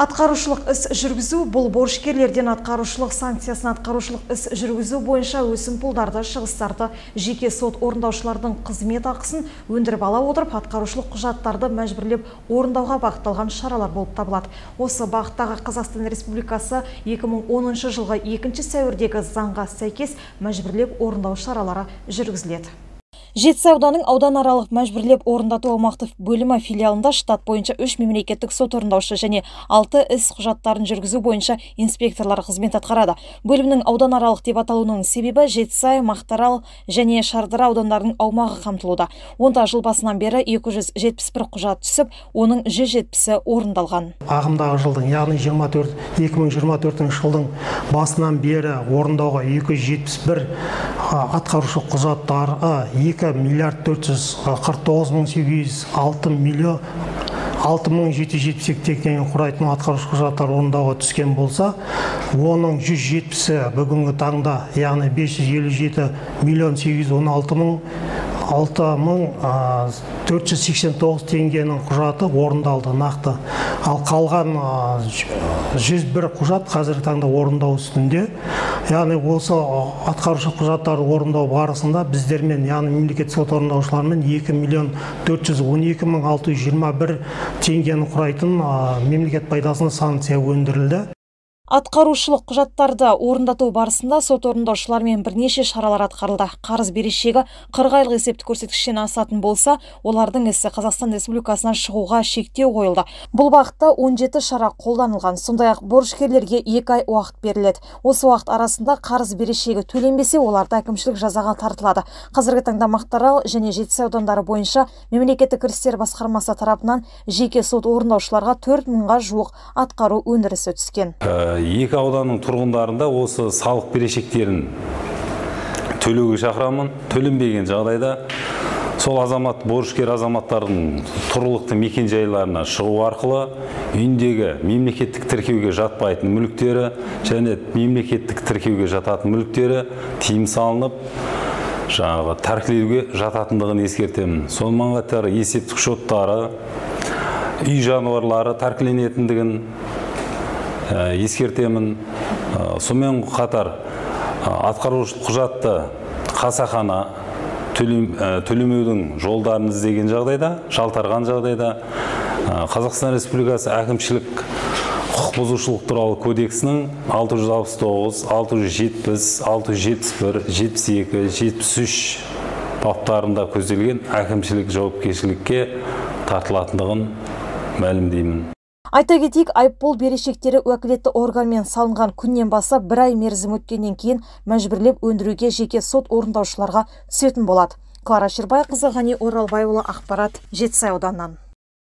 Атқарушылық іс жүргізу бұл борышкерлерден атқарушылық санкциясын атқарушылық іс жүргізу бойынша өсімпұлдарды, шығыстарды, жеке сот орындаушылардың қызмет ақысын өндіріп ала отырып, атқарушылық құжаттарды мәжбүрлеп орындауға бағытталған шаралар болып табылады. Осы бағыттағы Қазақстан Республикасы 2010 жылғы 2 сәуірдегі заңға сәйкес мәжбүрлеп орындау шаралары жүргізіледі. Жетісай ауданының ауданаралық мәжбүрлеп орындату аумақтық бөлімі филиалында штат бойынша 3 мемлекеттік сот орындаушы және 6 іс құжаттарын жүргізу бойынша инспекторлар қызмет атқарады. Бөлімнің ауданаралық деп аталуының себебі Жетісай, Мақтаарал және Шардара аудандарының аумағы қамтылуда. Онда жыл басынан бері 271 құжат түсіп, оның 170-і орындалған. Ағымдағы жылдың, яғни 2024 жылдың басынан бері орындауға 271 атқарушы құжаттар 2 миллиард 449 мың 6 миллион 6772 теңге құрайтын атқарушы құжаттар орындауға түскен болса, оның 170-і бүгінгі таңда, яғни 557 миллион 816 мың 6489 теңгенің құжаты орындалды нақты. Ал қалған 101 құжат қазіргі таңда орындау үстінде. Яғни осы атқарушы құжаттарды орындау барысында біздермен, яғни мемлекеттік сот орындаушылармен 2 миллион 412 мың 621 теңгені құрайтын мемлекет пайдасына санкция өндірілді. Атқарушылық құжаттарды орындату барысында сот орындаушылармен бірнеше шаралар атқарылды. Қарыз берешегі 40 айлық есептік көрсеткіштен асатын болса, олардың ісі Қазақстан Республикасынан шығуға шектеу қойылды. Бұл бағытта 17 шара қолданылған. Сондай-ақ борышкерлерге 2 ай уақыт беріледі. Осы уақыт арасында қарыз берешегі төленбесе, оларды әкімшілік жазаға тартылады. Қазіргі таңда Мақтаарал және Жетісай аудандары бойынша мемлекеттік кірістер басқармасы тарапынан жеке сот орындаушыларға 4 мыңға жуық атқару өндірісі түскен. Екі ауданның тұрғындарында осы салық берешектерін төлеуге шақырамын. Төленбеген жағдайда сол борышкер азаматтардың тұрғылықты мекен жайларына шығу арқылы үйіндегі мемлекеттік тіркеуге жатпайтын мүліктері және мемлекеттік тіркеуге жататын мүліктері тыйым салынып, тәркілеуге жататындығын ескертемін. Сонымен қатар есептік шоттары, үй жануарлары тәркіленетіндігін ескертемін. Сонымен қатар атқарушылық құжатты қасақана төлемеудің жолдарын іздеген жағдайда, жалтарған жағдайда Қазақстан Республикасы әкімшілік құқық бұзушылық туралы кодексінің 669, 670, 671, 72, 73 баптарында көзделген әкімшілік жауапкершілікке тартылатындығын мәлімдеймін. Айта кетейік, айыппұл берешектері уәкілетті органмен салынған күннен бастап 1 ай мерзім өткеннен кейін мәжбүрлеп өндіруге жеке сот орындаушыларға түсетін болады. Клара Шербайқызы, Ғани Оралбайұлы, ақпарат, Жетісай ауданынан.